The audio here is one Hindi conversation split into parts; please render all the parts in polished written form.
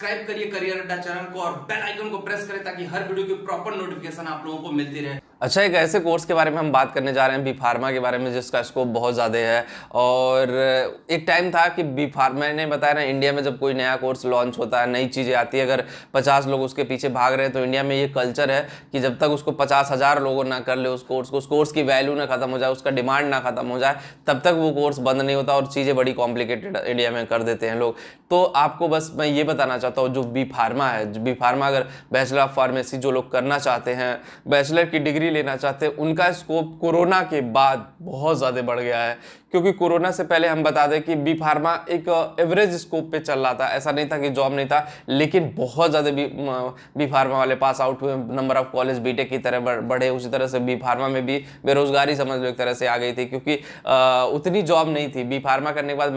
सब्सक्राइब करिए करियर अड्डा चैनल को और बेल आइकन को प्रेस करें ताकि हर वीडियो की प्रॉपर नोटिफिकेशन आप लोगों को मिलती रहे। अच्छा, एक ऐसे कोर्स के बारे में हम बात करने जा रहे हैं बी फार्मा के बारे में जिसका स्कोप बहुत ज़्यादा है। और एक टाइम था कि बी फार्मा, मैंने बताया ना, इंडिया में जब कोई नया कोर्स लॉन्च होता है, नई चीज़ें आती है, अगर 50 लोग उसके पीछे भाग रहे हैं तो इंडिया में ये कल्चर है कि जब तक उसको 50,000 लोगों ना कर ले उस कोर्स की वैल्यू ना खत्म हो जाए, उसका डिमांड ना खत्म हो जाए, तब तक वो कोर्स बंद नहीं होता और चीज़ें बड़ी कॉम्प्लिकेटेड इंडिया में कर देते हैं लोग। तो आपको बस मैं ये बताना चाहता हूँ, जो बी फार्मा है, बी फार्मा अगर बैचलर ऑफ फार्मेसी जो लोग करना चाहते हैं, बैचलर की डिग्री लेना चाहते हैं, उनका स्कोप कोरोना के बाद बहुत ज़्यादा बढ़ गया है। क्योंकि कोरोना से पहले हम बता दें कि बी फार्मा एक एवरेज स्कोप पे चल रहा था, ऐसा नहीं था कि जॉब नहीं था, लेकिन बहुत ज़्यादा बी फार्मा वाले पास आउट हुए, नंबर ऑफ कॉलेज बीटेक की तरह बढ़े। उसी तरह से बी फार्मा में भी बेरोजगारी समझ लो एक तरह से आ गई थी, क्योंकि उतनी जॉब नहीं थी। बी फार्मा करने के बाद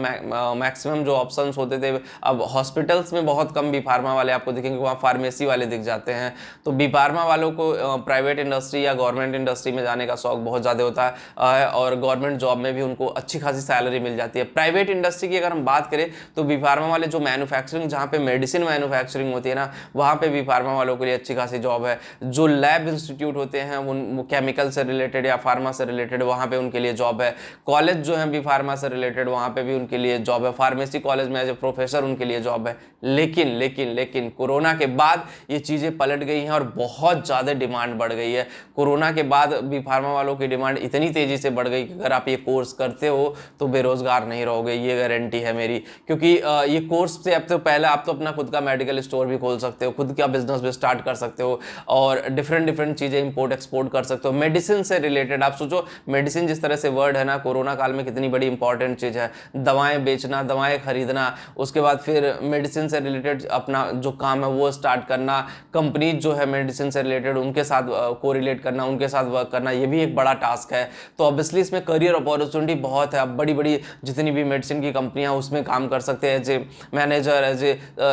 मैक्सिमम जो ऑप्शन होते थे, अब हॉस्पिटल्स में बहुत कम बी फार्मा वाले आपको दिखेंगे, वहाँ फार्मेसी वाले दिख जाते हैं। तो बी फार्मा वालों को प्राइवेट इंडस्ट्री या गवर्नमेंट इंडस्ट्री में जाने का शौक बहुत ज़्यादा होता है और गवर्नमेंट जॉब में भी उनको अच्छी खासी सैलरी मिल जाती है। प्राइवेट इंडस्ट्री की अगर हम बात करें तो बी फार्मा वाले जो मैन्युफैक्चरिंग, जहाँ पे मेडिसिन मैन्युफैक्चरिंग होती है ना, वहाँ पे बी फार्मा वालों के लिए अच्छी खासी जॉब है। जो लैब इंस्टीट्यूट होते हैं वो केमिकल से रिलेटेड या फार्मा से रिलेटेड, वहाँ पे उनके लिए जॉब है। कॉलेज जो है बी फार्मा से रिलेटेड, वहाँ पे भी उनके लिए जॉब है। फार्मेसी कॉलेज में एज ए प्रोफेसर उनके लिए जॉब है। लेकिन लेकिन लेकिन कोरोना के बाद ये चीज़ें पलट गई हैं और बहुत ज़्यादा डिमांड बढ़ गई है। कोरोना के बाद बी फार्मा वालों की डिमांड इतनी तेज़ी से बढ़ गई कि अगर आप ये कोर्स करते हो तो बेरोजगार नहीं रहोगे, ये गारंटी है मेरी। क्योंकि ये कोर्स से अब तो पहले आप तो अपना खुद का मेडिकल स्टोर भी खोल सकते हो, खुद का बिजनेस भी स्टार्ट कर सकते हो और डिफरेंट चीज़ें इंपोर्ट एक्सपोर्ट कर सकते हो। मेडिसिन से रिलेटेड आप सोचो, मेडिसिन जिस तरह से वर्ड है ना, कोरोना काल में कितनी बड़ी इंपॉर्टेंट चीज़ है। दवाएं बेचना, दवाएं खरीदना, उसके बाद फिर मेडिसिन से रिलेटेड अपना जो काम है वो स्टार्ट करना, कंपनीज जो है मेडिसिन से रिलेटेड उनके साथ कोरिलेट करना, उनके साथ वर्क करना, ये भी एक बड़ा टास्क है। तो ऑब्वियसली इसमें करियर अपॉर्चुनिटी बहुत है। अब बड़ी बड़ी जितनी भी मेडिसिन की कंपनियां उसमें काम कर सकते हैं, as a manager, as a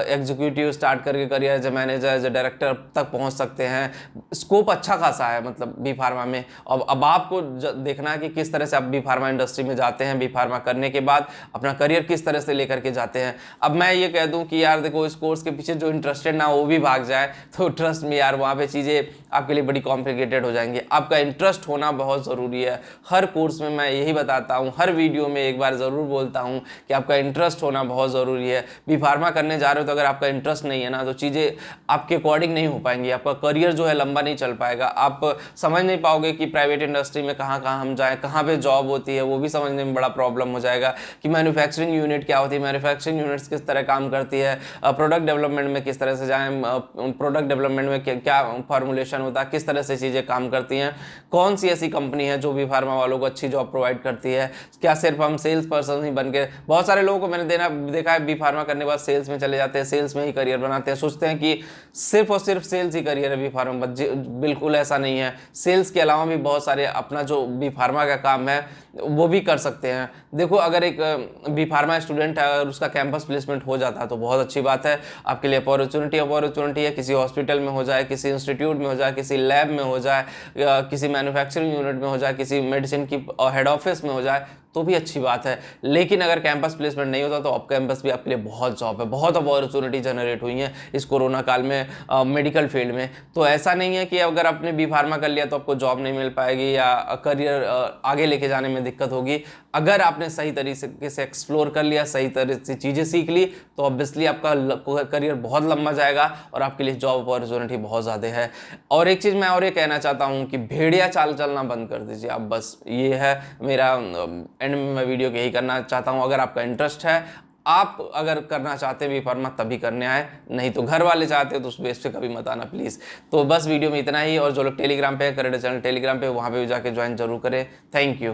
executive start करके career as a manager, as a director तक पहुंच सकते हैं। स्कोप अच्छा खासा है मतलब बी फार्मा में। अब आपको देखना है कि किस तरह से आप बी फार्मा इंडस्ट्री में जाते हैं, बी फार्मा करने के बाद अपना करियर किस तरह से लेकर के जाते हैं। अब मैं ये कह दूं कि यार देखो, इस कोर्स के पीछे जो इंटरेस्टेड ना वो भी भाग जाए तो ट्रस्ट में यार वहाँ पे चीज़ें आपके लिए बड़ी कॉम्प्लिकेटेड हो जाएंगी। आपका इंटरेस्ट होना बहुत ज़रूरी है। हर कोर्स में मैं यही बताता हूँ, हर वीडियो में एक बार ज़रूर बोलता हूँ कि आपका इंटरेस्ट होना बहुत ज़रूरी है। बी फार्मा करने जा रहे हो तो अगर आपका इंटरेस्ट नहीं है ना, तो चीज़ें आपके अकॉर्डिंग नहीं हो पाएंगी। आपका करियर जो है लंबा नहीं चल पाएगा। आप समझ नहीं पाओगे कि प्राइवेट इंडस्ट्री में कहाँ कहाँ हम जाएँ, कहाँ पर जॉब होती है, वो भी समझने में बड़ा प्रॉब्लम हो जाएगा कि मैन्युफैक्चरिंग यूनिट क्या होती है, मैन्युफैक्चरिंग यूनिट्स किस तरह काम करती है, प्रोडक्ट डेवलपमेंट में किस तरह से जाएँ, प्रोडक्ट डेवलपमेंट में क्या फॉर्मुलेशन होता है, किस तरह से चीज़ें काम करती हैं, कौन सी ऐसी कंपनी है जो बी फार्मा वालों को अच्छी जॉब प्रोवाइड करती है। क्या सिर्फ हम सेल्स पर्सन ही बन के, बहुत सारे लोगों को मैंने देखा है बी फार्मा करने के बाद सेल्स में चले जाते हैं, सेल्स में ही करियर बनाते हैं, सोचते हैं कि सिर्फ और सिर्फ सेल्स ही करियर है बी फार्मा। बिल्कुल ऐसा नहीं है। सेल्स के अलावा भी बहुत सारे अपना जो बी फार्मा का काम है वो भी कर सकते हैं। देखो, अगर एक बी फार्मा स्टूडेंट है और उसका कैंपस प्लेसमेंट हो जाता है तो बहुत अच्छी बात है, आपके लिए अपॉर्चुनिटी है। किसी हॉस्पिटल में हो जाए, किसी इंस्टीट्यूट में हो जाए, किसी लैब में हो जाए, किसी मैन्युफैक्चरिंग यूनिट में हो जाए, किसी मेडिसिन की हेड ऑफिस में हो जाए, तो भी अच्छी बात है। लेकिन अगर कैंपस प्लेसमेंट नहीं होता तो ऑफ कैंपस भी आपके लिए बहुत जॉब है, बहुत अपॉर्चुनिटी जनरेट हुई हैं इस कोरोना काल में मेडिकल फील्ड में। तो ऐसा नहीं है कि अगर आपने बी फार्मा कर लिया तो आपको जॉब नहीं मिल पाएगी या करियर आगे लेके जाने में दिक्कत होगी। अगर आपने सही तरीके से एक्सप्लोर कर लिया, सही तरह से चीज़ें सीख ली, तो ऑब्वियसली आपका करियर बहुत लंबा जाएगा और आपके लिए जॉब अपॉर्चुनिटी बहुत ज़्यादा है। और एक चीज़ मैं और ये कहना चाहता हूँ कि भेड़िया चाल चलना बंद कर दीजिए आप। बस ये है मेरा एंड में मैं वीडियो को यही करना चाहता हूँ। अगर आपका इंटरेस्ट है, आप अगर करना चाहते हैं बी फार्मा, तभी करने आए, नहीं तो घर वाले चाहते हो तो उस बेस पे कभी मत आना प्लीज़। तो बस वीडियो में इतना ही। और जो लोग टेलीग्राम पे करेंगे चैनल टेलीग्राम पे, वहाँ पे भी जाके ज्वाइन जरूर करें। Thank you.